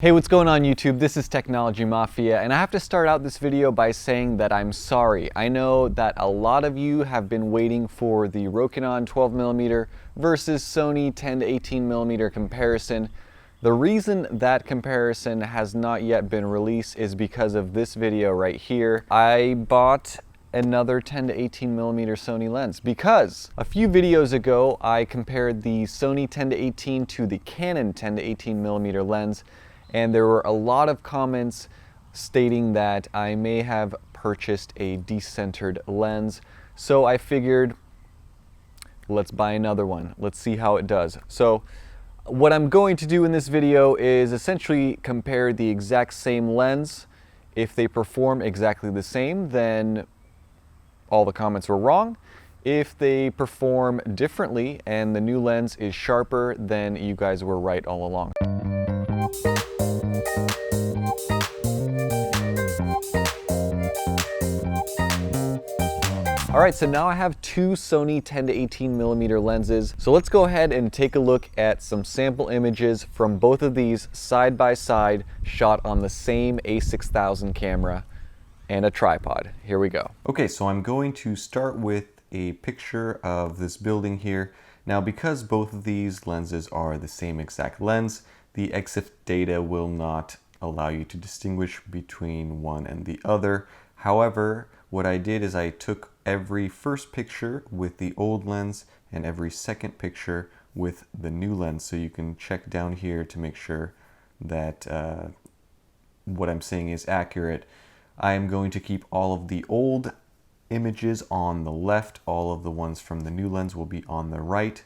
Hey, what's going on YouTube? This is Technology Mafia, and I have to start out this video by saying that I'm sorry. I know that a lot of you have been waiting for the Rokinon 12mm versus Sony 10 to 18mm comparison. The reason that comparison has not yet been released is because of this video right here. I bought another 10 to 18mm Sony lens because a few videos ago I compared the Sony 10 to 18 to the Canon 10 to 18mm lens, and there were a lot of comments stating that I may have purchased a decentered lens. So I figured, let's buy another one. Let's see how it does. So what I'm going to do in this video is essentially compare the exact same lens. If they perform exactly the same, then all the comments were wrong. If they perform differently and the new lens is sharper, then you guys were right all along. Alright, so now I have two Sony 10 to 18mm lenses. So let's go ahead and take a look at some sample images from both of these side by side, shot on the same a6000 camera and a tripod. Here we go. Okay, so I'm going to start with a picture of this building here. Now, because both of these lenses are the same exact lens, the EXIF data will not allow you to distinguish between one and the other. However, what I did is I took every first picture with the old lens and every second picture with the new lens. So you can check down here to make sure that what I'm saying is accurate. I am going to keep all of the old images on the left. All of the ones from the new lens will be on the right.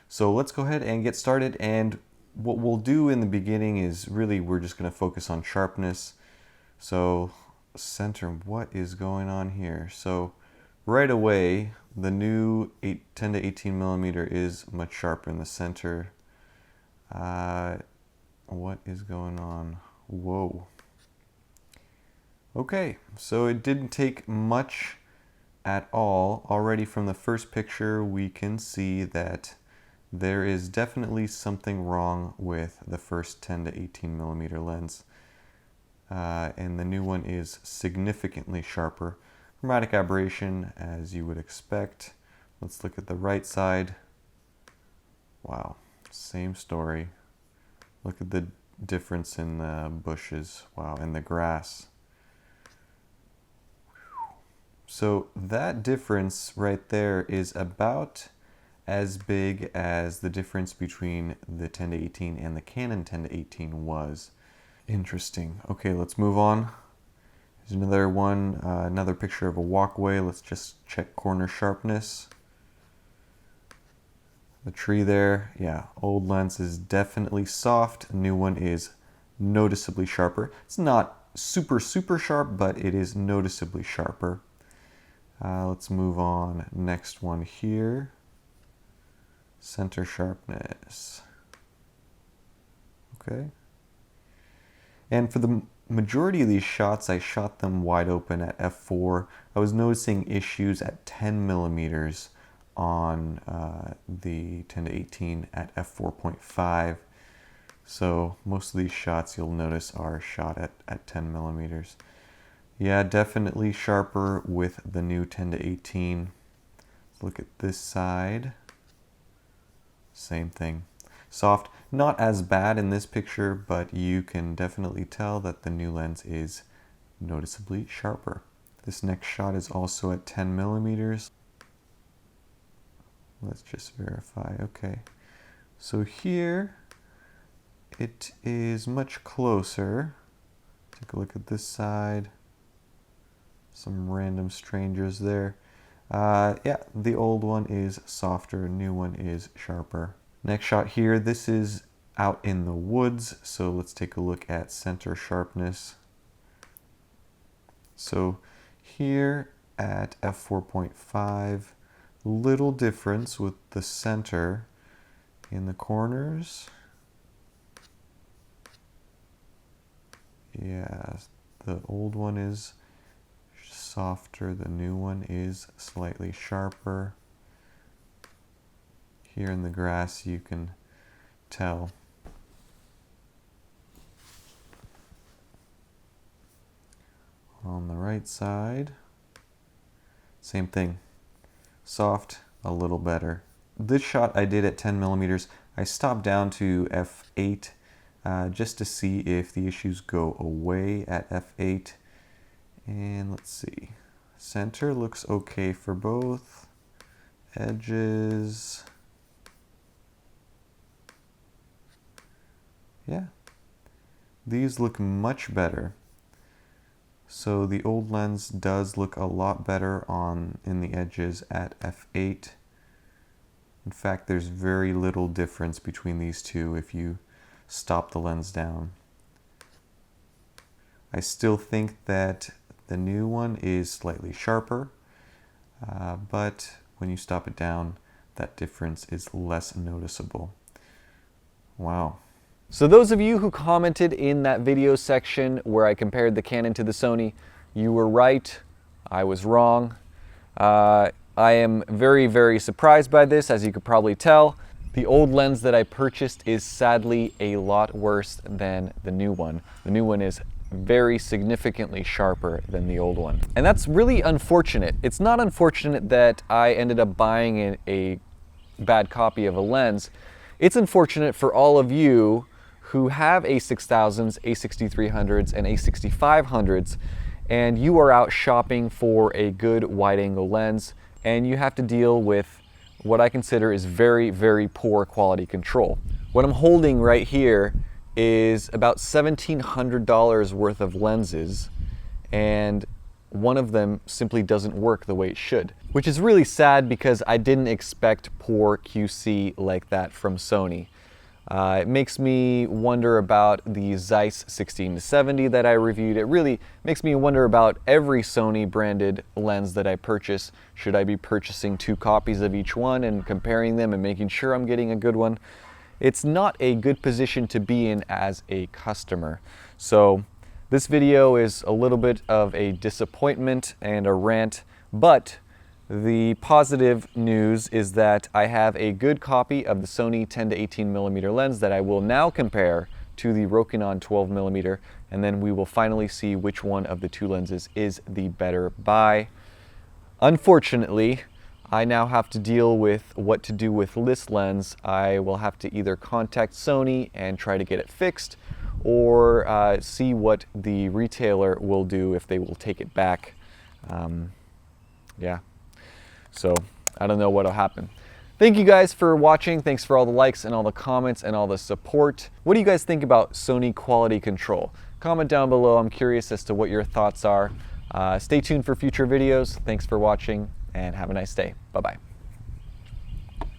So let's go ahead and get started. And what we'll do in the beginning is really we're just going to focus on sharpness. So center, what is going on here? So right away, the new 10 to 18mm is much sharper in the center. What is going on? Whoa. Okay, so it didn't take much at all. Already from the first picture, we can see that there is definitely something wrong with the first 10 to 18mm lens. And the new one is significantly sharper. Chromatic aberration, as you would expect. Let's look at the right side. Wow, same story. Look at the difference in the bushes. Wow, and the grass. So that difference right there is about as big as the difference between the 10 to 18 and the Canon 10 to 18 was. Interesting. Okay, let's move on. Here's another one, another picture of a walkway. Let's just check corner sharpness. The tree there, yeah, old lens is definitely soft. New one is noticeably sharper. It's not super sharp, but it is noticeably sharper. Let's move on. Next one here. Center sharpness. Okay. And for the majority of these shots, I shot them wide open at f4. I was noticing issues at 10mm on the 10 to 18 at f4.5. So most of these shots you'll notice are shot at 10mm. Yeah, definitely sharper with the new 10 to 18. Let's look at this side. Same thing. Soft, not as bad in this picture, but you can definitely tell that the new lens is noticeably sharper. This next shot is also at 10mm. Let's just verify. Okay. So here it is much closer. Take a look at this side. Some random strangers there. Yeah, the old one is softer, new one is sharper. Next shot here, this is out in the woods, so let's take a look at center sharpness. So here at f4.5, little difference with the center in the corners. Yeah, the old one is softer, the new one is slightly sharper. Here in the grass you can tell. Right side, same thing. Soft, a little better. This shot I did at 10 millimeters. I stopped down to f8 just to see if the issues go away at f8. And let's see. Center looks okay for both. Edges. Yeah. These look much better. So the old lens does look a lot better in the edges at f8. In fact, there's very little difference between these two if you stop the lens down. I still think that the new one is slightly sharper, but when you stop it down, that difference is less noticeable. Wow. So those of you who commented in that video section where I compared the Canon to the Sony, you were right, I was wrong. I am very, very surprised by this, as you could probably tell. The old lens that I purchased is sadly a lot worse than the new one. The new one is very significantly sharper than the old one. And that's really unfortunate. It's not unfortunate that I ended up buying a bad copy of a lens. It's unfortunate for all of you who have A6000s, A6300s, and A6500s, and you are out shopping for a good wide-angle lens, and you have to deal with what I consider is very, very poor quality control. What I'm holding right here is about $1,700 worth of lenses, and one of them simply doesn't work the way it should, which is really sad because I didn't expect poor QC like that from Sony. It makes me wonder about the Zeiss 16-70 that I reviewed. It really makes me wonder about every Sony branded lens that I purchase. Should I be purchasing 2 copies of each one and comparing them and making sure I'm getting a good one? It's not a good position to be in as a customer. So this video is a little bit of a disappointment and a rant, but the positive news is that I have a good copy of the Sony 10 to 18 millimeter lens that I will now compare to the Rokinon 12 millimeter, and then we will finally see which one of the two lenses is the better buy. Unfortunately, I now have to deal with what to do with this lens. I will have to either contact Sony and try to get it fixed, or see what the retailer will do if they will take it back. Yeah. So I don't know what'll happen. Thank you guys for watching. Thanks for all the likes and all the comments and all the support. What do you guys think about Sony quality control? Comment down below. I'm curious as to what your thoughts are. Stay tuned for future videos. Thanks for watching and have a nice day. Bye-bye.